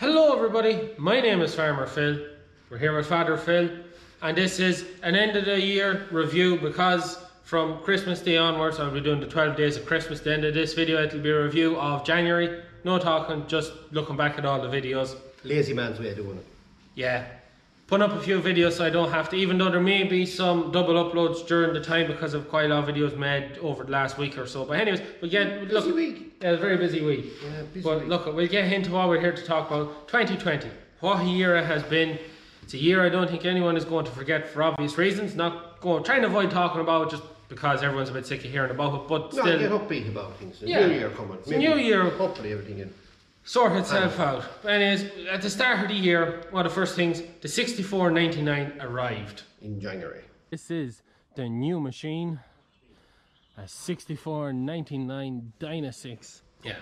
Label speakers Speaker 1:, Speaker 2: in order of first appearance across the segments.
Speaker 1: Hello everybody, my name is Farmer Phil. We're here with Father Phil and this is an end of the year review because from Christmas Day onwards I'll be doing the 12 days of Christmas. At the end of this video it'll be a review of January. No talking, just looking back at all the videos.
Speaker 2: Lazy man's way of doing it.
Speaker 1: Yeah. Putting up a few videos so I don't have to, even though there may be some double uploads during the time because of quite a lot of videos made over the last week or so. But anyways, we'll get...
Speaker 2: Busy week.
Speaker 1: Yeah, a very busy week.
Speaker 2: Yeah, busy
Speaker 1: but
Speaker 2: week.
Speaker 1: Look, we'll get into what we're here to talk about. 2020. What a year it has been. It's a year I don't think anyone is going to forget for obvious reasons. Trying to avoid talking about it just because everyone's a bit sick of hearing about it. But still...
Speaker 2: get upbeat about things. New year coming.
Speaker 1: It's a new year.
Speaker 2: Hopefully everything in.
Speaker 1: Sort itself out. But anyways, at the start of the year, one of the first things, the 6499 arrived.
Speaker 2: In January.
Speaker 1: This is the new machine, a 6499 Dynasix. Yeah.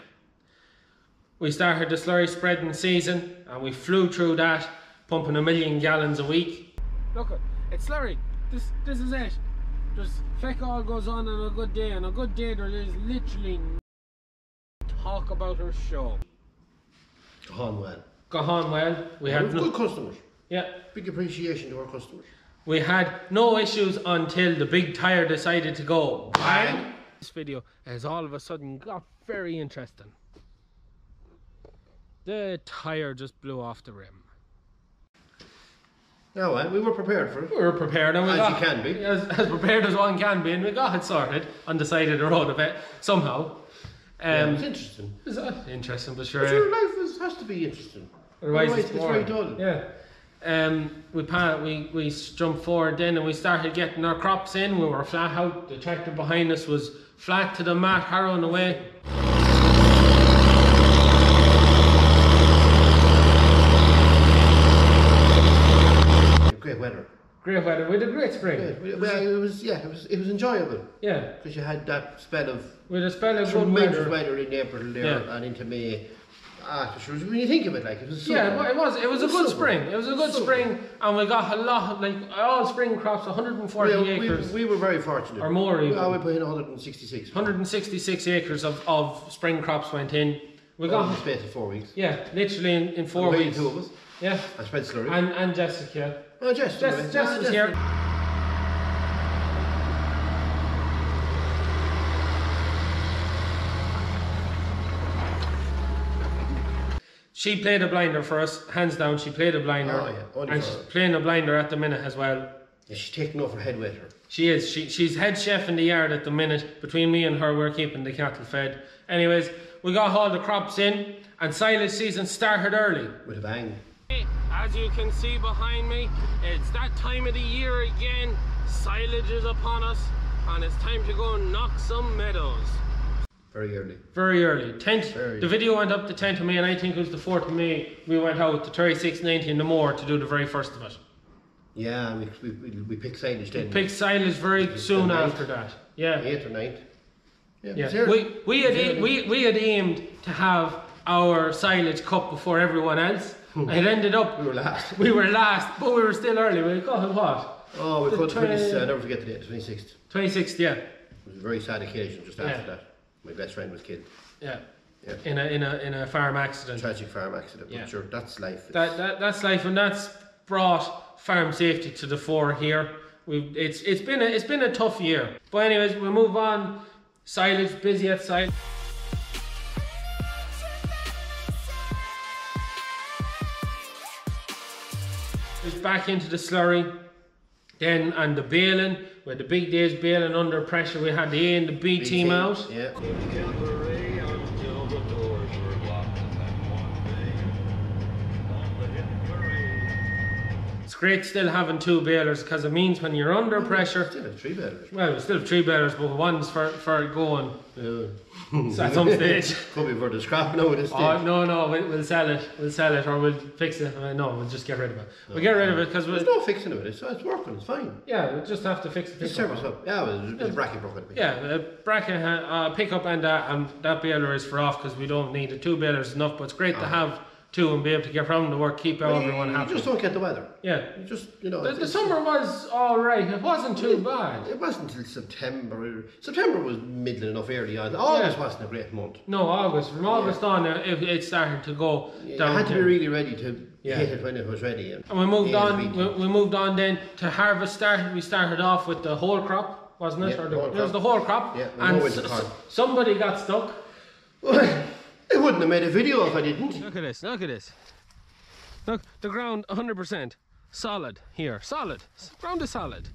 Speaker 1: We started the slurry spreading season and we flew through that, pumping 1 million gallons a week. Look, it's slurry. This is it. Just feck all goes on a good day. On a good day there is literally talk about our show.
Speaker 2: Go on well.
Speaker 1: Go on well. We had
Speaker 2: good customers.
Speaker 1: Yeah.
Speaker 2: Big appreciation to our customers.
Speaker 1: We had no issues until the big tyre decided to go bang. This video has all of a sudden got very interesting. The tyre just blew off the rim.
Speaker 2: Oh well, we were prepared for it.
Speaker 1: We were prepared and we got,
Speaker 2: you can be.
Speaker 1: As prepared as one can be, and we got it sorted on the side of the road a bit, somehow.
Speaker 2: It's interesting.
Speaker 1: Is that interesting? But
Speaker 2: But
Speaker 1: sure.
Speaker 2: your life has to be interesting.
Speaker 1: Otherwise it's
Speaker 2: very dull.
Speaker 1: Yeah. We jumped forward then and we started getting our crops in. We were flat out. The tractor behind us was flat to the mat, harrowing away.
Speaker 2: Great weather.
Speaker 1: Great weather. We had a great spring.
Speaker 2: Well, it was enjoyable.
Speaker 1: Yeah.
Speaker 2: Because you had that spell of
Speaker 1: With a spell of good
Speaker 2: tremendous
Speaker 1: weather.
Speaker 2: weather in April there and into May. Sure, when you think of it, like it was.
Speaker 1: Yeah, it was. It was a good
Speaker 2: super.
Speaker 1: spring. It was a good spring, and we got a lot of all spring crops, 140 acres.
Speaker 2: We were very fortunate.
Speaker 1: Or more even.
Speaker 2: We put in 166.
Speaker 1: 166 acres of spring crops went in. We got
Speaker 2: in the space of 4 weeks.
Speaker 1: Yeah, literally in 4 weeks.
Speaker 2: Two of us.
Speaker 1: Yeah.
Speaker 2: I spread slurry.
Speaker 1: And Jessica.
Speaker 2: Oh, Jess
Speaker 1: is here. She played a blinder for us, hands down. She played a blinder, and she's playing a blinder at the minute as well.
Speaker 2: Yeah, she's taking off her head waiter.
Speaker 1: She is. She's head chef in the yard at the minute. Between me and her, we're keeping the cattle fed. Anyways, we got all the crops in, and silage season started early.
Speaker 2: With a bang.
Speaker 1: As you can see behind me, it's that time of the year again. Silage is upon us, and it's time to go and knock some meadows.
Speaker 2: Very early.
Speaker 1: Very early. The video went up the 10th of May, and I think it was the 4th of May we went out to 3690 in the moor to do the very first of it.
Speaker 2: Yeah, we picked silage then.
Speaker 1: We picked silage very soon after that. Yeah.
Speaker 2: 8th or 9th.
Speaker 1: Yeah. We had aimed to have our silage cut before everyone else. It ended up
Speaker 2: we were last.
Speaker 1: We were last, but we were still early. We got what?
Speaker 2: Oh, we cut I'll never forget the date, the 26th.
Speaker 1: 26th, yeah.
Speaker 2: It was a very sad occasion just after that. My best friend was killed.
Speaker 1: Yeah. In a farm accident.
Speaker 2: Tragic farm accident. But sure, that's life.
Speaker 1: That's life, and that's brought farm safety to the fore here. It's been a tough year. But anyways, we move on. Silage, busy at silage. Back into the slurry, then and the baling. We had the big days baling under pressure. We had the A and the B team out.
Speaker 2: Yeah.
Speaker 1: It's great still having 2 balers because it means when you're under pressure.
Speaker 2: Still have 3 balers.
Speaker 1: Well, we still have 3 balers, but one's for going. At some stage.
Speaker 2: Could be for the scrap now at this stage.
Speaker 1: Oh no, we'll sell it. We'll sell it or we'll fix it. No, we'll just get rid of it. We'll get rid of it because
Speaker 2: there's no fixing of it. It's working. It's fine.
Speaker 1: Yeah, we'll just have to fix it.
Speaker 2: It's service up. Yeah, there's a bracket broken.
Speaker 1: Yeah, a bracket pickup and that baler is for off because we don't need it. 2 balers is enough. But it's great to have too and be able to get round the work, keep everyone happy.
Speaker 2: You just don't get the weather.
Speaker 1: Yeah.
Speaker 2: You just, you know.
Speaker 1: The summer was alright, it wasn't too bad.
Speaker 2: It wasn't until September. September was middling enough early on. August wasn't a great month.
Speaker 1: No, August. From August on, it started to go down.
Speaker 2: You had to be really ready to hit it when it was ready.
Speaker 1: And we moved on. We moved on then to harvest. We started off with the whole crop, wasn't it?
Speaker 2: Yeah,
Speaker 1: It was the whole crop.
Speaker 2: Yeah,
Speaker 1: and somebody got stuck.
Speaker 2: I wouldn't have made a video if I didn't.
Speaker 1: Look at this. Look at this. Look, the ground 100% solid here. Solid. Ground is solid.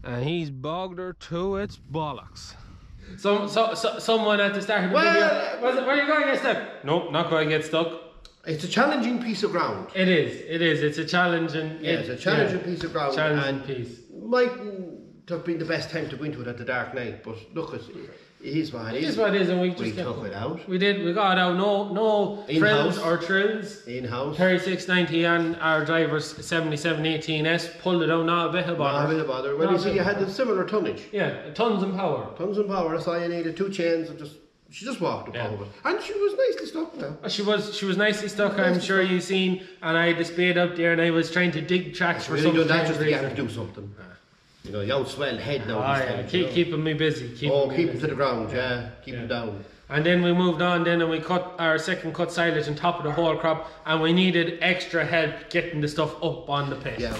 Speaker 1: And he's bogged her to its bollocks. Someone at the start of the video. Where are you going to get stuck? No, not going to get stuck.
Speaker 2: It's a challenging piece of ground.
Speaker 1: It is. It is. It's a challenging.
Speaker 2: It's a challenging piece of ground.
Speaker 1: Challenging piece.
Speaker 2: Mightn't have been the best time to go into it at the dark night, but look, it is what it is.
Speaker 1: It is what it is, and we
Speaker 2: took it out.
Speaker 1: We did. We got it out. No frills or trills.
Speaker 2: In-house.
Speaker 1: 3690 and our driver's 7718S pulled it out. Not a bit of bother.
Speaker 2: Not a bit of bother. Well, you see, you had the similar tonnage.
Speaker 1: Yeah, tons of power.
Speaker 2: Tons of power. So you needed 2 chains and she just walked up over it. And she was nicely stuck now.
Speaker 1: She was nicely stuck, I'm sure you've seen. And I had the spade up there and I was trying to dig tracks for some
Speaker 2: reason. Just to get to do something. You know, you outswell head now.
Speaker 1: Keeping me busy.
Speaker 2: Keep him to the ground, keep him down.
Speaker 1: And then we moved on then and we cut our second cut silage on top of the whole crop, and we needed extra help getting the stuff up on the pit.
Speaker 2: Yeah.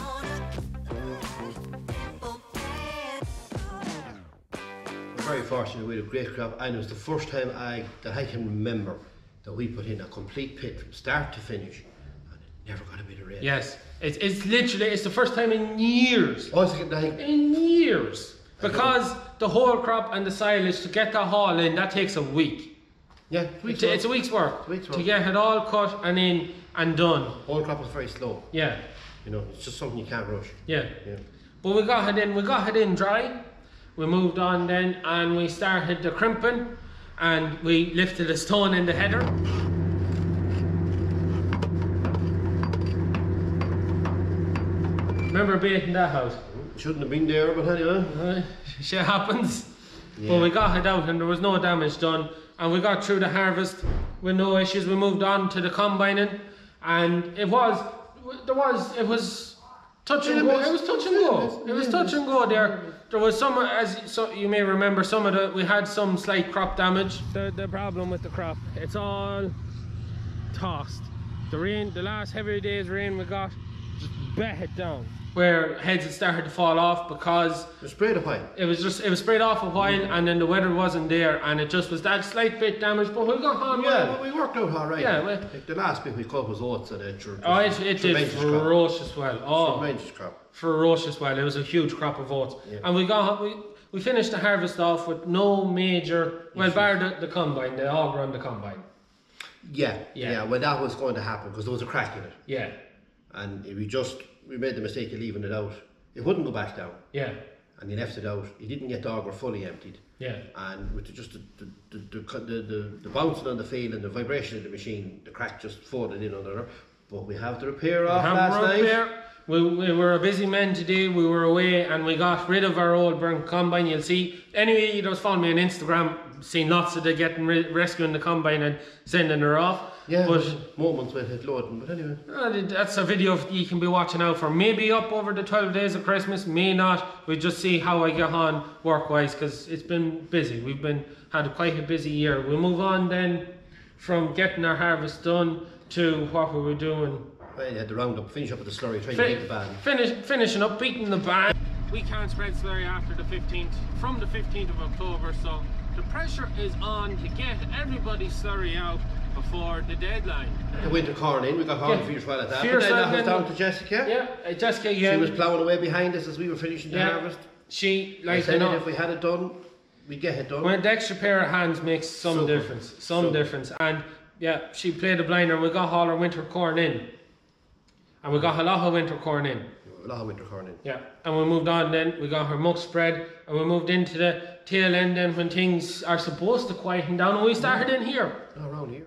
Speaker 2: We're very fortunate, we had a great crop, and it was the first time that I can remember that we put in a complete pit from start to finish, and it never got a bit of rain.
Speaker 1: Yes. It's literally, it's the first time in years.
Speaker 2: In
Speaker 1: years. Because the whole crop and the silage, to get that haul in, that takes a week.
Speaker 2: Yeah,
Speaker 1: it's a week's work. To get it all cut and in and done.
Speaker 2: Whole crop is very slow.
Speaker 1: Yeah.
Speaker 2: You know, it's just something you can't rush.
Speaker 1: Yeah. But we got it in dry. We moved on then and we started the crimping, and we lifted a stone in the header. Remember baiting that out?
Speaker 2: Shouldn't have been there, but anyway.
Speaker 1: Shit happens. Yeah. But we got it out and there was no damage done. And we got through the harvest with no issues. We moved on to the combining, and it was touch and go. It was touch and go. It was touch and go there. There was some, as you may remember, we had some slight crop damage. The problem with the crop, it's all tossed. The rain, the last heavy day's rain we got, just bet it down. Where heads had started to fall off because
Speaker 2: it was sprayed a while.
Speaker 1: It was sprayed off a while, and then the weather wasn't there, and it just was that slight bit damage. But we got on well.
Speaker 2: Well, we worked out all right.
Speaker 1: Yeah,
Speaker 2: like the last bit we cut was oats, and it
Speaker 1: did ferocious well.
Speaker 2: Tremendous crop.
Speaker 1: Ferocious well. It was a huge crop of oats, and we finished the harvest off with no major. Well, bar the combine, the auger on the combine.
Speaker 2: Yeah. Well, that was going to happen because there was a crack in it.
Speaker 1: Yeah.
Speaker 2: And we made the mistake of leaving it out. It wouldn't go back down.
Speaker 1: Yeah.
Speaker 2: And you left it out. You didn't get the auger fully emptied.
Speaker 1: Yeah.
Speaker 2: And with the bouncing on the feel and the vibration of the machine, the crack just folded in under her. But we have the repair off last night.
Speaker 1: We were a busy men today. We were away and we got rid of our old burnt combine. You'll see. Anyway, you just follow me on Instagram. Seen lots of them getting rescuing the combine and sending her off.
Speaker 2: Yeah, but moments with it loading, but anyway.
Speaker 1: That's a video you can be watching out for. Maybe up over the 12 days of Christmas, may not. We just see how I get on work-wise, because it's been busy. Had quite a busy year. We'll move on then from getting our harvest done to what we were doing.
Speaker 2: Well, you had the roundup, finish up with the slurry, trying to beat the ban.
Speaker 1: Finishing up, beating the ban. We can't spread slurry after the 15th, from the 15th of October, so the pressure is on to get everybody's slurry out before the deadline.
Speaker 2: The winter corn in, we got corn fierce well at that. But then that was down to Jessica.
Speaker 1: Yeah, Jessica again.
Speaker 2: She was ploughing away behind us as we were finishing the harvest.
Speaker 1: She,
Speaker 2: if we had it done, we'd get it done.
Speaker 1: When the extra pair of hands makes some difference. Difference. And yeah, she played a blinder and we got all our winter corn in. And we got a lot of winter corn in.
Speaker 2: A lot of winter corn in.
Speaker 1: Yeah, and we moved on then, we got her muck spread, and we moved into the tail end then when things are supposed to quieten down, and we started in here.
Speaker 2: Around here.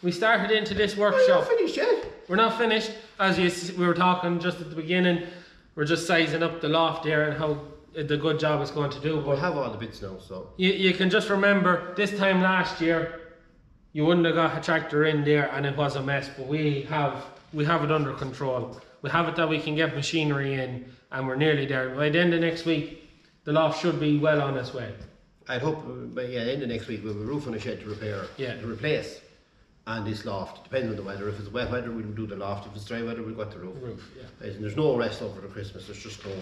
Speaker 1: We started into this workshop.
Speaker 2: We're not finished yet.
Speaker 1: We're not finished. As we were talking just at the beginning, we're just sizing up the loft there and how the good job it's going to do.
Speaker 2: We have all the bits now, so
Speaker 1: you can just remember this time last year, you wouldn't have got a tractor in there and it was a mess. But we have it under control. We have it that we can get machinery in, and we're nearly there. By the end of next week, the loft should be well on its way.
Speaker 2: I'd hope by the end of next week we'll have a roof on a shed to replace, and this loft. Depends on the weather. If it's wet weather, we'll do the loft. If it's dry weather, we'll go to the roof. And there's no rest over the Christmas. There's just no.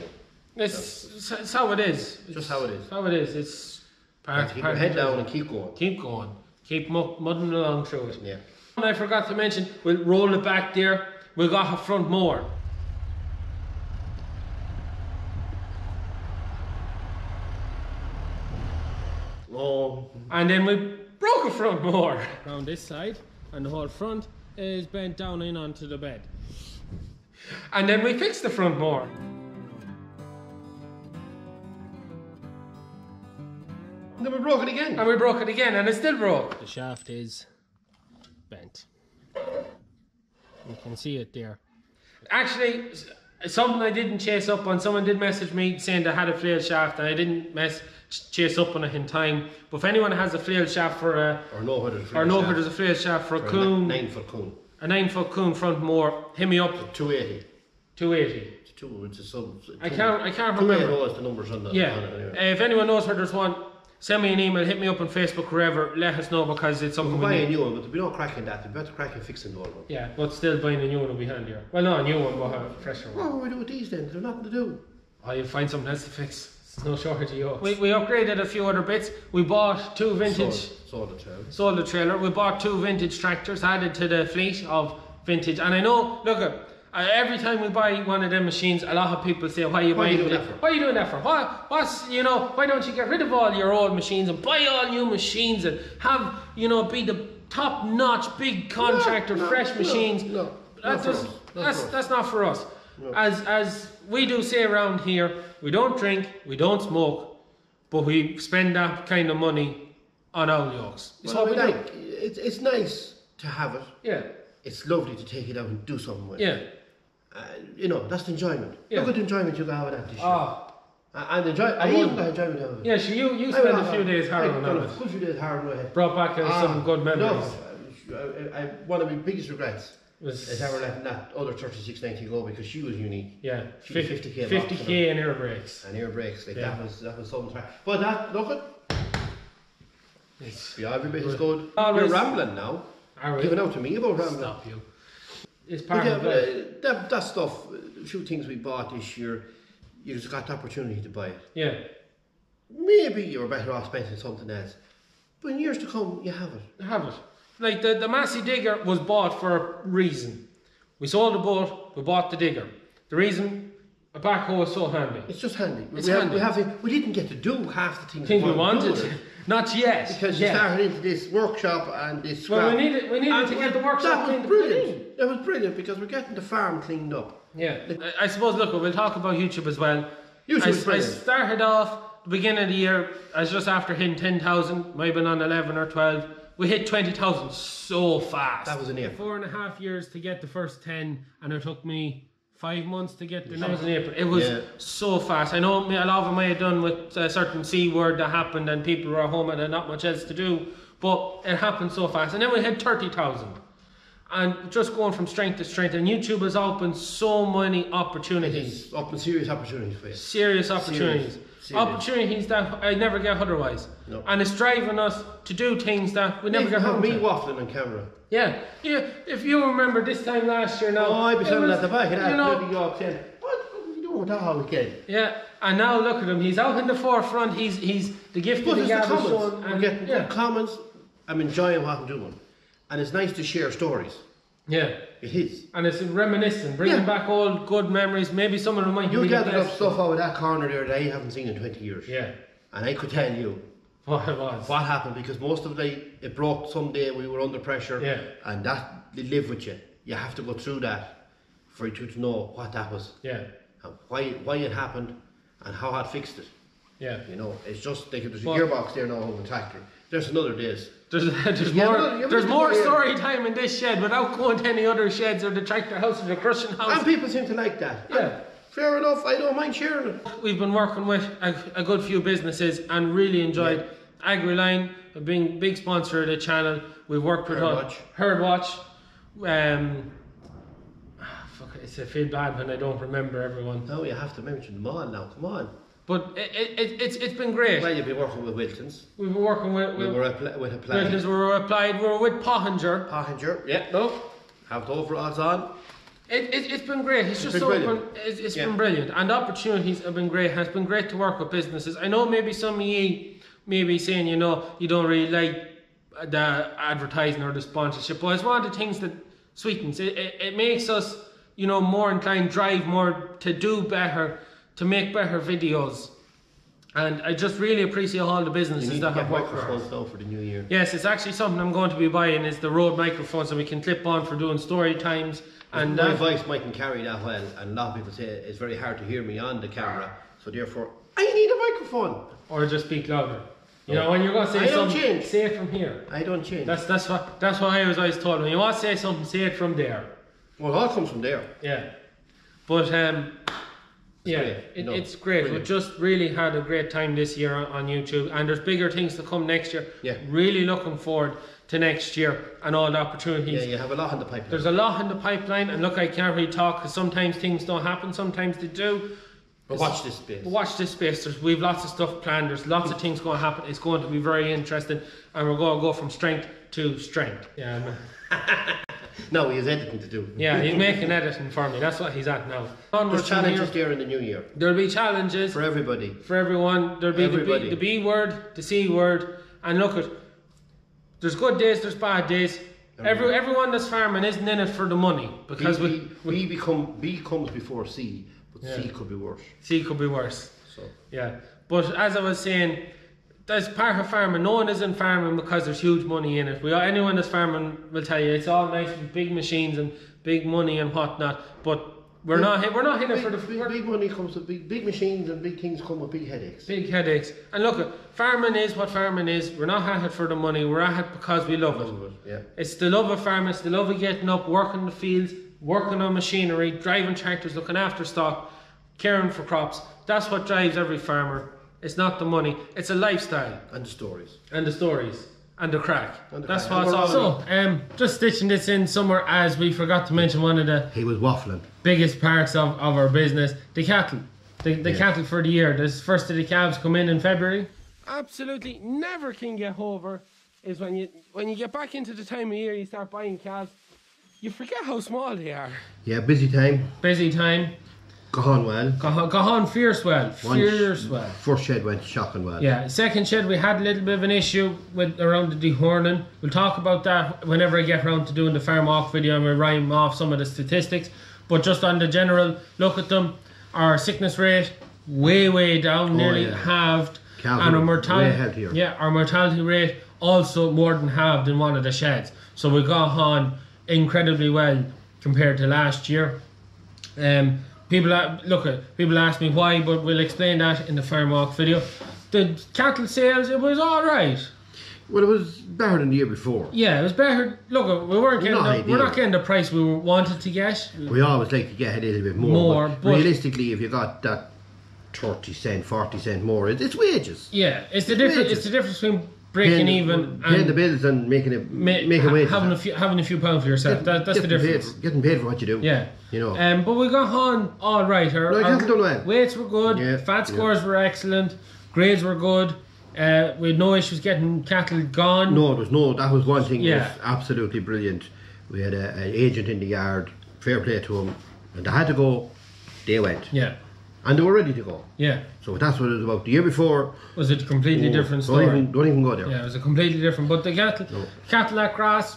Speaker 1: It's how it is.
Speaker 2: Just how it is.
Speaker 1: How it is. It's
Speaker 2: keep your head down and keep going.
Speaker 1: Keep going. Keep mudding along through it.
Speaker 2: Yeah.
Speaker 1: And I forgot to mention, we'll roll it back there. We've got a front mower.
Speaker 2: Oh.
Speaker 1: And then we broke a front mower around this side, and the whole front is bent down in onto the bed. And then we fixed the front mower.
Speaker 2: And then we broke it again.
Speaker 1: And we broke it again, and it still broke. The shaft is bent. You can see it there. Actually, something I didn't chase up on. Someone did message me saying they had a flail shaft, and I didn't chase up on it in time. But if anyone has a flail shaft for a,
Speaker 2: or know where
Speaker 1: there's a flail shaft for a coon,
Speaker 2: 9-foot coon,
Speaker 1: a 9-foot coon front mower, hit me up.
Speaker 2: 280.
Speaker 1: 280.
Speaker 2: It's a sub.
Speaker 1: I can't remember.
Speaker 2: 280 is the numbers on the.
Speaker 1: Yeah.
Speaker 2: On it anyway.
Speaker 1: If anyone knows where there's one, send me an email, hit me up on Facebook, wherever. Let us know, because it's something
Speaker 2: we'll
Speaker 1: we
Speaker 2: buy
Speaker 1: need.
Speaker 2: a new one, but there'll be no crack in that. There'll be better crack in fixing the old one.
Speaker 1: Yeah, but still buying a new one will be handier. Well, no, a new one will have a fresher one.
Speaker 2: What will we do with these then? There's nothing to do.
Speaker 1: Oh, you'll find something else to fix. There's no shortage of yokes. We upgraded a few other bits. We bought 2 vintage. Sold the trailer. We bought 2 vintage tractors, added to the fleet of vintage. And I know, look, every time we buy one of them machines, a lot of people say, why are you buying that for? Why are you doing that for? Why don't you get rid of all your old machines and buy all new machines and have, be the top-notch, big contractor, fresh machines?
Speaker 2: No,
Speaker 1: that's not for us.
Speaker 2: No.
Speaker 1: As we do say around here, we don't drink, we don't smoke, but we spend that kind of money on our yokes. It's what we like.
Speaker 2: It's nice to have it.
Speaker 1: Yeah.
Speaker 2: It's lovely to take it out and do something with it.
Speaker 1: Yeah.
Speaker 2: That's the enjoyment.
Speaker 1: Yeah.
Speaker 2: Look at the enjoyment you got out of that this year. I even got enjoyment out of it.
Speaker 1: Yeah, so you spent a few days hard on it.
Speaker 2: A few days hard on it.
Speaker 1: Brought back some good memories.
Speaker 2: One of my biggest regrets is ever letting that other 3690 go, because she was unique.
Speaker 1: Yeah,
Speaker 2: she 50k.
Speaker 1: 50k and air brakes.
Speaker 2: And air brakes, that was something. But that, look at. Every bit is good. You're rambling now. Giving out to me about rambling.
Speaker 1: Stop you. It's part of it.
Speaker 2: That stuff, a few things we bought this year, you just got the opportunity to buy it.
Speaker 1: Yeah.
Speaker 2: Maybe you're better off spending something else, but in years to come, you have it.
Speaker 1: You have it. Like the Massey digger was bought for a reason. We sold the boat, we bought the digger. The reason, a backhoe is so handy.
Speaker 2: It's just handy.
Speaker 1: It's handy.
Speaker 2: We didn't get to do half the things
Speaker 1: we wanted. Not yet.
Speaker 2: Because you started into this workshop and this scrap.
Speaker 1: Well, we needed to get the workshop
Speaker 2: cleaned up. That was brilliant. That was brilliant, because we're getting the farm cleaned up.
Speaker 1: Yeah. I suppose, look, we'll talk about YouTube as well.
Speaker 2: YouTube is brilliant.
Speaker 1: I started off the beginning of the year, I was just after hitting 10,000, might have been on 11 or 12. We hit 20,000 so fast.
Speaker 2: That was an year.
Speaker 1: 4.5 years to get the first 10, and it took me 5 months to get the next in April. It was so fast. I know a lot of them I had done with a certain C word that happened, and people were home and had not much else to do, but it happened so fast. And then we hit 30,000. And just going from strength to strength, and YouTube has opened so many opportunities.
Speaker 2: It's opened serious opportunities for you.
Speaker 1: Serious opportunities. Opportunities that I never get otherwise.
Speaker 2: No.
Speaker 1: And it's driving us to do things that we never get home to.
Speaker 2: Me waffling on camera.
Speaker 1: Yeah. If you remember this time last year now.
Speaker 2: Oh, I'd be standing at the back of that bloody York saying, what are you doing with that whole weekend?
Speaker 1: Yeah. And now look at him. He's out in the forefront. He's the gift of the gab is shown.
Speaker 2: I'm getting good comments. I'm enjoying what I'm doing. And it's nice to share stories.
Speaker 1: Yeah.
Speaker 2: It is.
Speaker 1: And it's reminiscing, bringing back old good memories. Maybe some of them might be
Speaker 2: You gathered up stuff out of that corner there that I haven't seen in 20 years.
Speaker 1: Yeah.
Speaker 2: And I could tell you
Speaker 1: what it was.
Speaker 2: What happened, because most of the day it broke someday, we were under pressure.
Speaker 1: Yeah.
Speaker 2: And that they live with you. You have to go through that for you to know what that was.
Speaker 1: Yeah.
Speaker 2: And why it happened and how I fixed it.
Speaker 1: Yeah.
Speaker 2: It's just like there's a gearbox there now on the tractor. There's another days.
Speaker 1: There's more story time in this shed without going to any other sheds or the tractor house or the crushing house.
Speaker 2: And people seem to like that.
Speaker 1: Yeah.
Speaker 2: Fair enough, I don't mind sharing it.
Speaker 1: We've been working with a good few businesses and really enjoyed AgriLine, being big sponsor of the channel. We've worked with Herdwatch. It's a feel bad when I don't remember everyone.
Speaker 2: No, you have to mention them all now, come on.
Speaker 1: But it's been great.
Speaker 2: Well, you've been working with Wilton's.
Speaker 1: We've been working with
Speaker 2: Applied.
Speaker 1: Wilton's, we were Applied, we were with Pottinger.
Speaker 2: Pottinger, yeah, no. Have the overalls on.
Speaker 1: It's been great. It's been brilliant. And the opportunities have been great. It's been great to work with businesses. I know maybe some of you may be saying, you know, you don't really like the advertising or the sponsorship, but it's one of the things that sweetens. It makes us, you know, more inclined, drive more to do better, to make better videos. And I just really appreciate all the businesses that have worked for us.
Speaker 2: For the new year.
Speaker 1: Yes, it's actually something I'm going to be buying, is the Rode microphones that we can clip on for doing story times. And
Speaker 2: my voice mightn't carry that well, and a lot of people say it's very hard to hear me on the camera, so therefore I need a microphone.
Speaker 1: Or just speak louder. You know, when you're going to say something, say it from here.
Speaker 2: I don't change.
Speaker 1: That's what I was always told. When you want to say something, say it from there.
Speaker 2: Well, it all comes from there.
Speaker 1: Yeah. But it's great. We've just really had a great time this year on YouTube, and there's bigger things to come next year.
Speaker 2: Yeah.
Speaker 1: Really looking forward to next year and all the opportunities.
Speaker 2: Yeah, you have a lot in the pipeline.
Speaker 1: There's a lot in the pipeline, and look, I can't really talk because sometimes things don't happen, sometimes they do.
Speaker 2: But watch this space.
Speaker 1: Watch this space. We've lots of stuff planned. There's lots of things going to happen. It's going to be very interesting, and we're going to go from strength to strength. Yeah.
Speaker 2: No, he has editing to do.
Speaker 1: Yeah, he's making editing for me. That's what he's at now.
Speaker 2: There's challenges there in the new year.
Speaker 1: There'll be challenges
Speaker 2: for everybody.
Speaker 1: For everyone. There'll be the B word, the C word, and look, there's good days, there's bad days. Everyone that's farming isn't in it for the money, because
Speaker 2: B comes before C, but C could be worse.
Speaker 1: C could be worse.
Speaker 2: So
Speaker 1: yeah, but as I was saying, that's part of farming. No one is in farming because there's huge money in it. Anyone that's farming will tell you it's all nice with big machines and big money and whatnot, but we're not in it for the
Speaker 2: big money comes with big machines, and big things come with big headaches.
Speaker 1: Big headaches. And look, farming is what farming is. We're not at it for the money. We're at it because we love it.
Speaker 2: Yeah.
Speaker 1: It's the love of farming. It's the love of getting up, working the fields, working on machinery, driving tractors, looking after stock, caring for crops. That's what drives every farmer. It's not the money. It's a lifestyle.
Speaker 2: And the stories.
Speaker 1: And the stories. And the crack. That's what it's all about. So, just stitching this in somewhere, as we forgot to mention one of the...
Speaker 2: He was waffling.
Speaker 1: Biggest parts of our business. The cattle. The cattle for the year. The first of the calves come in February. Absolutely never can get over is when you get back into the time of year you start buying calves, you forget how small they are.
Speaker 2: Yeah, busy time.
Speaker 1: Busy time.
Speaker 2: Gone well.
Speaker 1: Gone fierce well. Fierce well.
Speaker 2: First shed went shocking well.
Speaker 1: Yeah, second shed we had a little bit of an issue with around the dehorning. We'll talk about that whenever I get around to doing the farm walk video, and we'll rhyme off some of the statistics. But just on the general look at them, our sickness rate way down, nearly halved. And our mortality, our mortality rate also more than halved in one of the sheds. So we got on incredibly well compared to last year. People ask me why, but we'll explain that in the farm walk video. The cattle sales, it was all right.
Speaker 2: Well, it was better than the year before.
Speaker 1: Yeah, it was better. Look, we're not getting the price we wanted to get.
Speaker 2: We always like to get a little bit more. But realistically, if you got that 30 cent, 40 cent more, it's wages.
Speaker 1: Yeah, it's the difference between breaking even
Speaker 2: paying and the bills and making wages.
Speaker 1: Having a few pounds for yourself. That's the difference.
Speaker 2: Getting paid for what you do.
Speaker 1: Yeah.
Speaker 2: You know.
Speaker 1: But we got on all right. Our weights were good. Fat scores were excellent. Grades were good. We had no issues getting cattle gone.
Speaker 2: No, that was one thing that was absolutely brilliant. We had an agent in the yard, fair play to him, and they had to go, they went.
Speaker 1: Yeah.
Speaker 2: And they were ready to go.
Speaker 1: Yeah.
Speaker 2: So that's what it was about. The year before
Speaker 1: was a completely different story.
Speaker 2: Don't even go there.
Speaker 1: Yeah, it was a completely different. But the cattle at grass,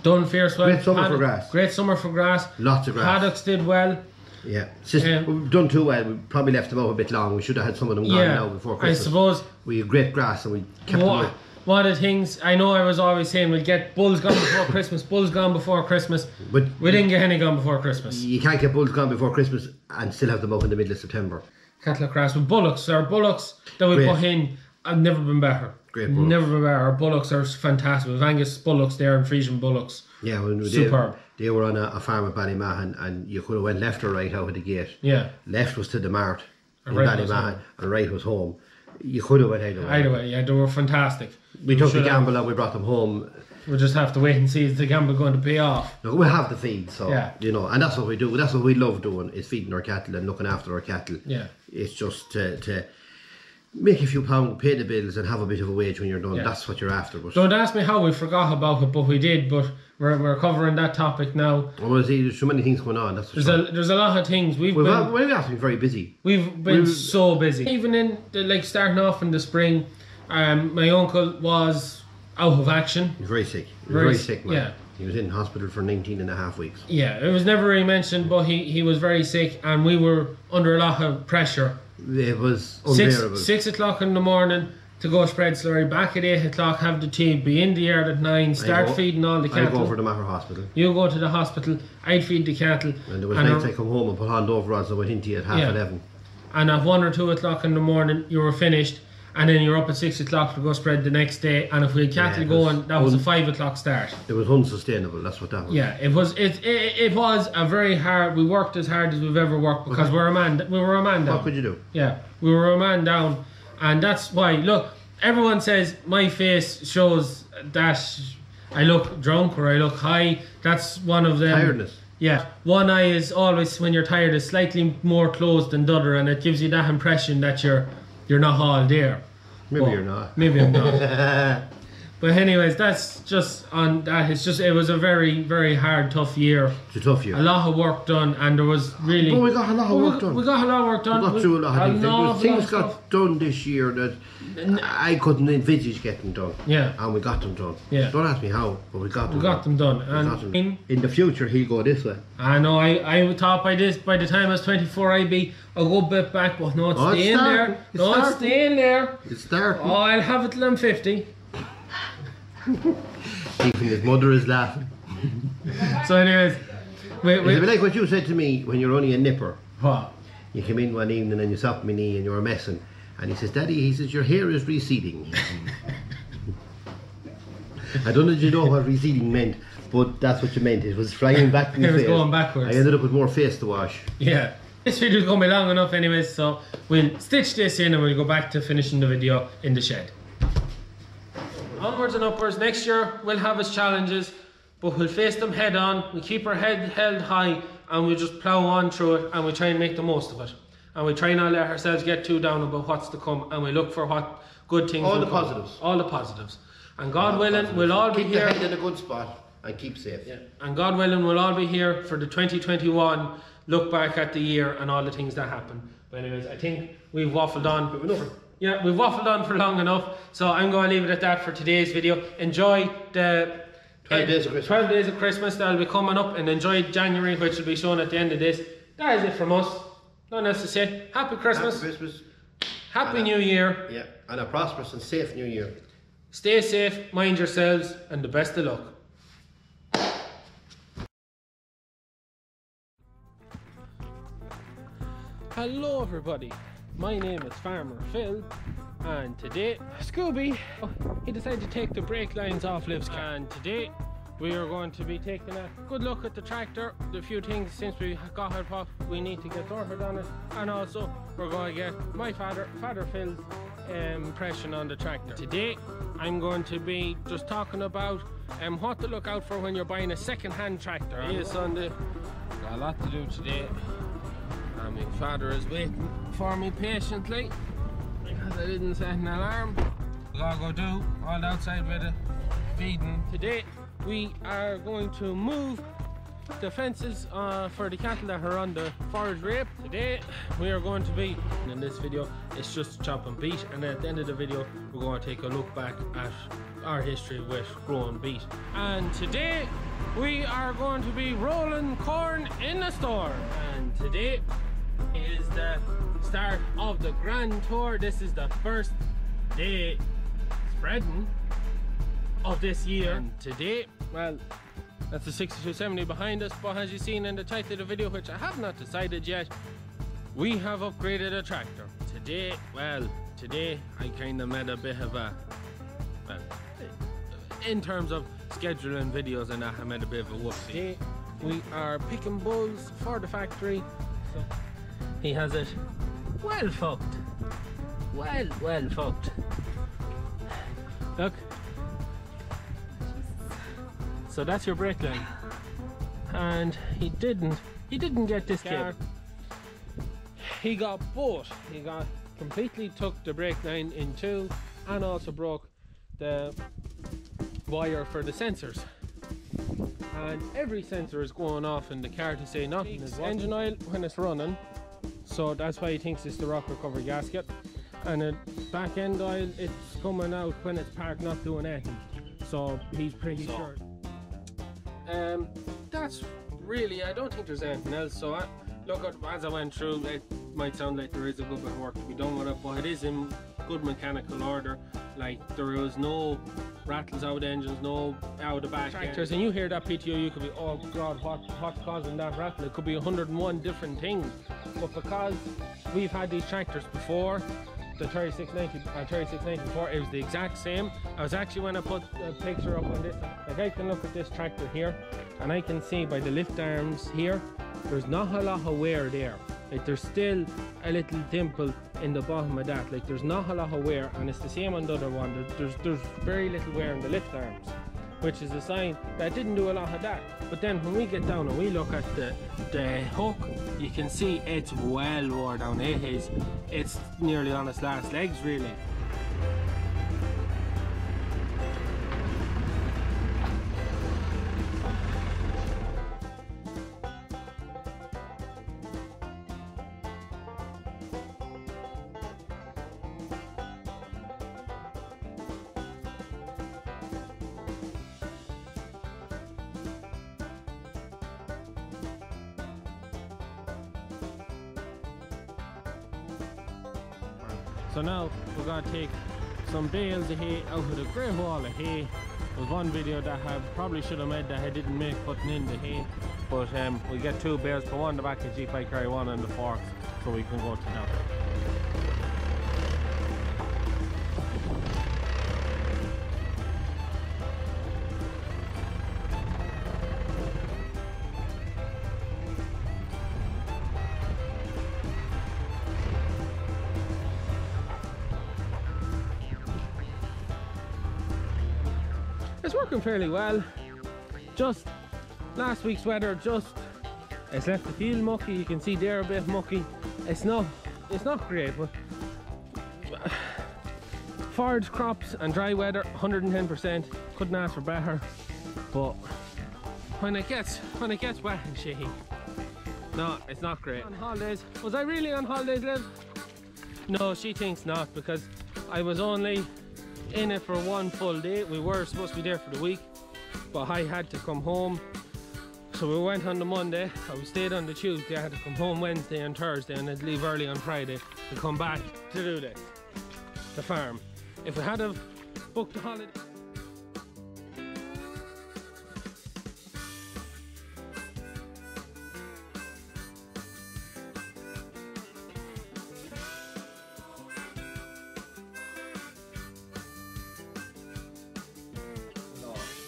Speaker 1: done fierce well.
Speaker 2: Great summer for grass.
Speaker 1: Great summer for grass.
Speaker 2: Lots of grass.
Speaker 1: Paddocks did well.
Speaker 2: Yeah, we've done too well. We probably left them out a bit long. We should have had some of them gone now before Christmas.
Speaker 1: I suppose
Speaker 2: we had great grass and we kept them away.
Speaker 1: One of the things I know I was always saying, we'll get bulls gone before Christmas, bulls gone before Christmas. But we didn't get any gone before Christmas.
Speaker 2: You can't get bulls gone before Christmas and still have them up in the middle of September.
Speaker 1: Cattle at grass with bullocks. Our bullocks that we put in I've never been better.
Speaker 2: Great bullocks.
Speaker 1: Never been better. Our bullocks are fantastic. We've Angus bullocks there and Frisian bullocks.
Speaker 2: Yeah, well,
Speaker 1: superb.
Speaker 2: They were on a farm at Ballymahan, and you could have went left or right out of the gate.
Speaker 1: Yeah.
Speaker 2: Left was to the mart in
Speaker 1: right
Speaker 2: Ballymahan, and right was home. You could have went either way.
Speaker 1: Either way, yeah, they were fantastic.
Speaker 2: We took the gamble and we brought them home.
Speaker 1: We'll just have to wait and see if the gamble going to pay off.
Speaker 2: Look, we have the feed, so you know, and that's what we do. That's what we love doing, is feeding our cattle and looking after our cattle.
Speaker 1: Yeah.
Speaker 2: It's just to make a few pounds, pay the bills, and have a bit of a wage when you're done. Yeah. That's what you're after. But
Speaker 1: don't ask me how we forgot about it, but we did. But we're covering that topic now.
Speaker 2: Well, see, there's so many things going on. That's
Speaker 1: there's a lot of things we've
Speaker 2: been very busy.
Speaker 1: We've been so busy. Even in like starting off in the spring, my uncle was out of action.
Speaker 2: He was very sick. He was very sick, man.
Speaker 1: Yeah.
Speaker 2: He was in hospital for 19.5 weeks.
Speaker 1: Yeah, it was never really mentioned, but he was very sick, and we were under a lot of pressure.
Speaker 2: It was unbearable.
Speaker 1: 6 o'clock in the morning to go spread slurry, back at 8 o'clock, have the tea, be in the yard at 9, start feeding all the cattle.
Speaker 2: I go over to Maher Hospital.
Speaker 1: You go to the hospital, I'd feed the cattle.
Speaker 2: And there was nights I come home and put on overalls and went into you at half 11.
Speaker 1: And at 1 or 2 o'clock in the morning, you were finished, and then you're up at 6 o'clock to go spread the next day. And if we had cattle going, that was a 5 o'clock start.
Speaker 2: It was unsustainable. That's what that was.
Speaker 1: Yeah, it was. It was a very hard. We worked as hard as we've ever worked because we were a man down.
Speaker 2: What could you do?
Speaker 1: Yeah, we were a man down, and that's why. Look, everyone says my face shows that I look drunk or I look high. That's one of them.
Speaker 2: Tiredness.
Speaker 1: Yeah, one eye is always, when you're tired, is slightly more closed than the other, and it gives you that impression that you're not all there.
Speaker 2: Maybe you're not.
Speaker 1: Maybe I'm not. But anyways, that's just on that. It was a very, very hard, tough year.
Speaker 2: It's a tough year.
Speaker 1: A lot of work done, and there was really.
Speaker 2: But we got a lot of work done.
Speaker 1: We got a lot of work done.
Speaker 2: We got through a lot of things. Things got done this year that I couldn't envisage getting done.
Speaker 1: Yeah.
Speaker 2: And we got them done.
Speaker 1: Yeah.
Speaker 2: Don't ask me how, but we got them.
Speaker 1: We got them done. And
Speaker 2: in the future, he'll go this way.
Speaker 1: I know. I thought by the time I was 24, I'd be a good bit back, but no, it's staying there. No, it's staying there.
Speaker 2: It's starting.
Speaker 1: Oh, I'll have it till I'm 50.
Speaker 2: Even his mother is laughing.
Speaker 1: So anyways,
Speaker 2: it'll be like what you said to me when you're only a nipper.
Speaker 1: What?
Speaker 2: You came in one evening and you saw my knee and you were messing, and he says, "Daddy," he says, "your hair is receding." I don't know if you know what receding meant, but that's what you meant. It was flying back in your face.
Speaker 1: It was going backwards.
Speaker 2: I ended up with more face to wash.
Speaker 1: Yeah. This video's going to be long enough anyways, so we'll stitch this in and we'll go back to finishing the video in the shed. Onwards and upwards. Next year we'll have its challenges, but we'll face them head on. We keep our head held high and we just plough on through it, and we try and make the most of it. And we try not let ourselves get too down about what's to come, and we look for what good things
Speaker 2: all
Speaker 1: will
Speaker 2: the
Speaker 1: come.
Speaker 2: positives.
Speaker 1: All the positives. And God willing, we'll all be here.
Speaker 2: Keep the head in a good spot and keep safe.
Speaker 1: Yeah. And God willing, we'll all be here for the 2021 look back at the year and all the things that happened. But anyways, I think we've waffled on. Yeah, we've waffled on for long enough, so I'm going to leave it at that for today's video. Enjoy the
Speaker 2: 12 days of Christmas.
Speaker 1: 12 days of Christmas that'll be coming up, and enjoy January, which will be shown at the end of this. That is it from us. Nothing else to say. Happy Christmas.
Speaker 2: Happy Christmas.
Speaker 1: Happy New Year.
Speaker 2: Yeah, and a prosperous and safe New Year.
Speaker 1: Stay safe, mind yourselves, and the best of luck. Hello everybody, my name is Farmer Phil, and today Scooby, he decided to take the brake lines off Liv's car, and today we are going to be taking a good look at the tractor, the few things since we got it off we need to get sorted on it, and also we're going to get my father Phil's impression on the tractor. Today I'm going to be just talking about what to look out for when you're buying a second-hand tractor. It is Sunday, got a lot to do today. And my father is waiting for me patiently because I didn't set an alarm. We gotta go do all outside with the feeding. Today we are going to move the fences for the cattle that are on the forage rape. Today we are going to be, in this video it's just chop and beat, and at the end of the video we're going to take a look back at our history with growing beet. And today we are going to be rolling corn in the store, and today is the start of the grand tour. This is the first day spreading of this year, and today, well, that's the 6270 behind us, but as you've seen in the title of the video, which I have not decided yet, we have upgraded a tractor. Today, well, Today I kind of made a bit of a, well, in terms of scheduling videos and that, I made a bit of a whoopsie. Today we are picking bulls for the factory. So he has it well fucked. Well fucked. Look. So that's your brake line. And he didn't get this car. He got both. He got completely took the brake line in two and also broke the wire for the sensors. And every sensor is going off in the car to say nothing is engine oil when it's running. So that's why he thinks it's the rock recovery gasket. And the back end oil, it's coming out when it's parked not doing anything. So he's pretty sure. That's really, I don't think there's anything else. So look, as I went through, it might sound like there is a good bit of work to be done with it, but it is in good mechanical order. Like, there was no rattles out of the engines, no out of the back tractors, and you hear that PTO, you could be, oh god, what's causing that rattle? It could be 101 different things. But because we've had these tractors before, the 3690 or 3694, it was the exact same. I was actually, when I put a picture up on this, like, I can look at this tractor here and I can see by the lift arms here, there's not a lot of wear there. Like, there's still a little dimple in the bottom of that. Like, there's not a lot of wear, and it's the same on the other one. There's very little wear in the lift arms, which is a sign that it didn't do a lot of that. But then when we get down and we look at the hook, you can see it's well wore down. It's nearly on its last legs, really. So now we're going to take some bales of hay out of the great wall of hay. There's one video that I probably should have made that I didn't make putting in the hay, but we get 2 bales, put one in the back of the Jeep, I carry one on the forks so we can go to that. It's working fairly well. Just last week's weather, it's left the field mucky. You can see they're a bit mucky. It's not great, but forage crops and dry weather, 110%. Couldn't ask for better. But when it gets wet and shitty, no, it's not great. On holidays, was I really on holidays, Liv? No, she thinks not, because I was only in it for 1 full day. We were supposed to be there for the week, but I had to come home. So we went on the Monday, we stayed on the Tuesday, I had to come home Wednesday and Thursday, and I'd leave early on Friday to come back to do this, the farm. If we had have booked a holiday.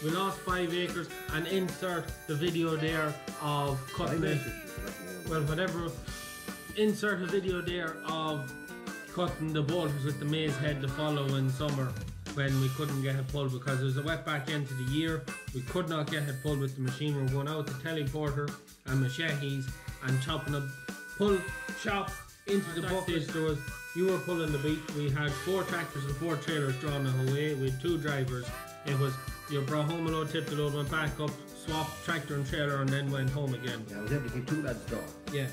Speaker 1: We lost 5 acres, and insert the video there of cutting it. Well, whatever. Insert a video there of cutting the bolters with the maize head the following summer when we couldn't get it pulled because it was a wet back end to the year. We could not get it pulled with the machine. We were going out to teleporter and machetes and chopping a chop into the bucket. There was, you were pulling the beat. We had 4 tractors and 4 trailers drawn away. We had 2 drivers. It was, you brought home a load, tipped the load, went back up, swapped tractor and trailer, and then went home again.
Speaker 2: Yeah, I was able to keep 2 lads drawn.
Speaker 1: Yeah.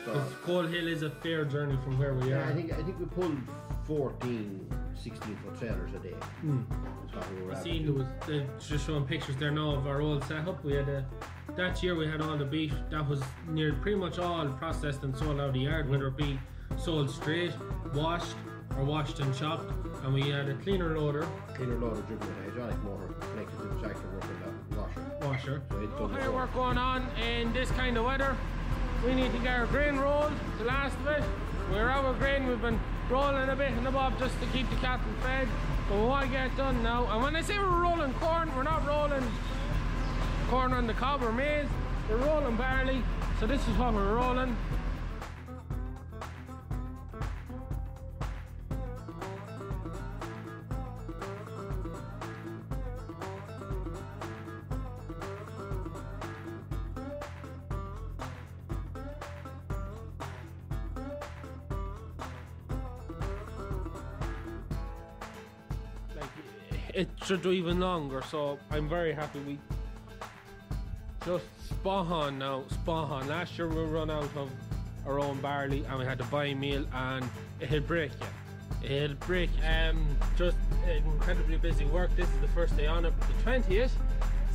Speaker 1: Because Coal Hill is a fair journey from where we are.
Speaker 2: I think we pulled 14 16-foot trailers a day.
Speaker 1: I seen there was just showing pictures there now of our old setup. We had that year we had all the beef that was near pretty much all processed and sold out of the yard, whether it be sold straight, washed, or washed and chopped. And we had a cleaner loader
Speaker 2: driven with a hydraulic motor connected to the tractor working the washer.
Speaker 1: So higher work going on in this kind of weather. We need to get our grain rolled, the last of it. We're out of grain, we've been rolling a bit in the bob just to keep the cattle fed. But we want to get done now. And when I say we're rolling corn, we're not rolling corn on the cob or maize. We're rolling barley. So this is what we're rolling. It should do even longer, so I'm very happy we just spot on now, spot on. Last year we run out of our own barley and we had to buy meal and it'll break you. It'll break you. Just incredibly busy work. This is the first day on it, the 20th.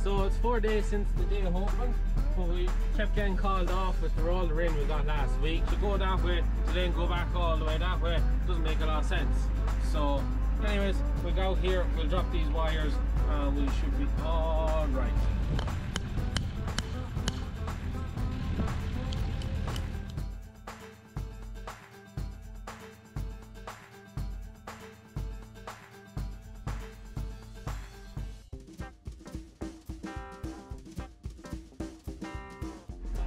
Speaker 1: So it's 4 days since the day of open, but we kept getting called off with all the rain we got last week. To go that way, to then go back all the way that way, doesn't make a lot of sense. So anyways, we go here, we'll drop these wires and we should be all right.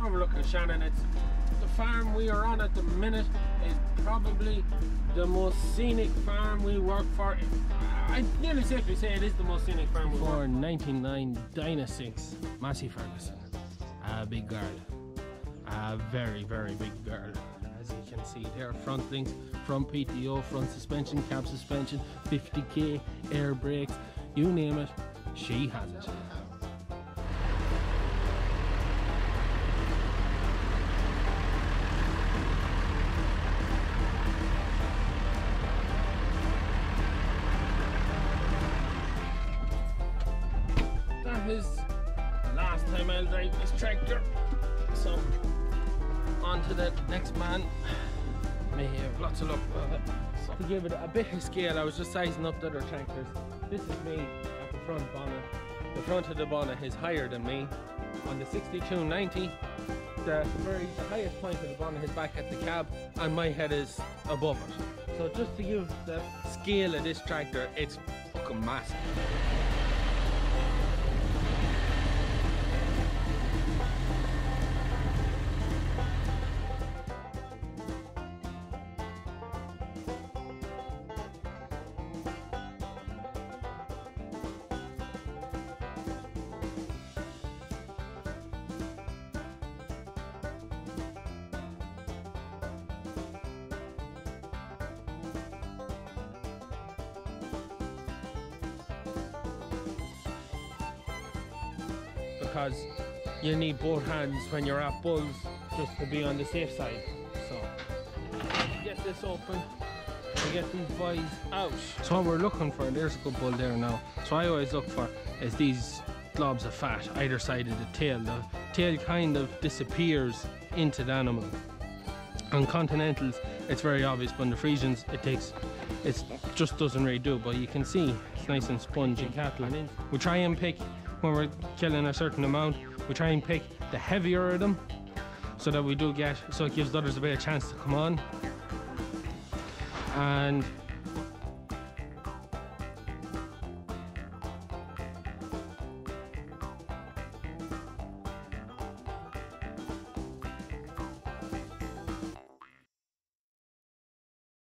Speaker 1: Overlooking Shannon, it's the farm we are on at the minute is probably the most scenic farm we work for. I'd nearly safely say it is the most scenic farm we work for. 99 Dyna 6 Massey Ferguson. A big girl. A very, very big girl. As you can see there, front links, front PTO, front suspension, cab suspension, 50k, air brakes, you name it, she has it. Is the last time I'll drive this tractor, so on to the next man. May have lots of luck with it. So to give it a bit of scale, I was just sizing up the other tractors. This is me at the front bonnet. The front of the bonnet is higher than me. On the 6290, the highest point of the bonnet is back at the cab and my head is above it. So just to give the scale of this tractor, it's fucking massive. Because you need both hands when you're at bulls just to be on the safe side. So get this open and get these boys out. So what we're looking for, there's a good bull there now. So I always look for is these globs of fat either side of the tail. The tail kind of disappears into the animal. On Continentals it's very obvious, but in the Friesians it just doesn't really do, but you can see it's nice and spongy cattle. We try and pick, when we're killing a certain amount, we try and pick the heavier of them so that we do get, so it gives the others a bit of chance to come on. And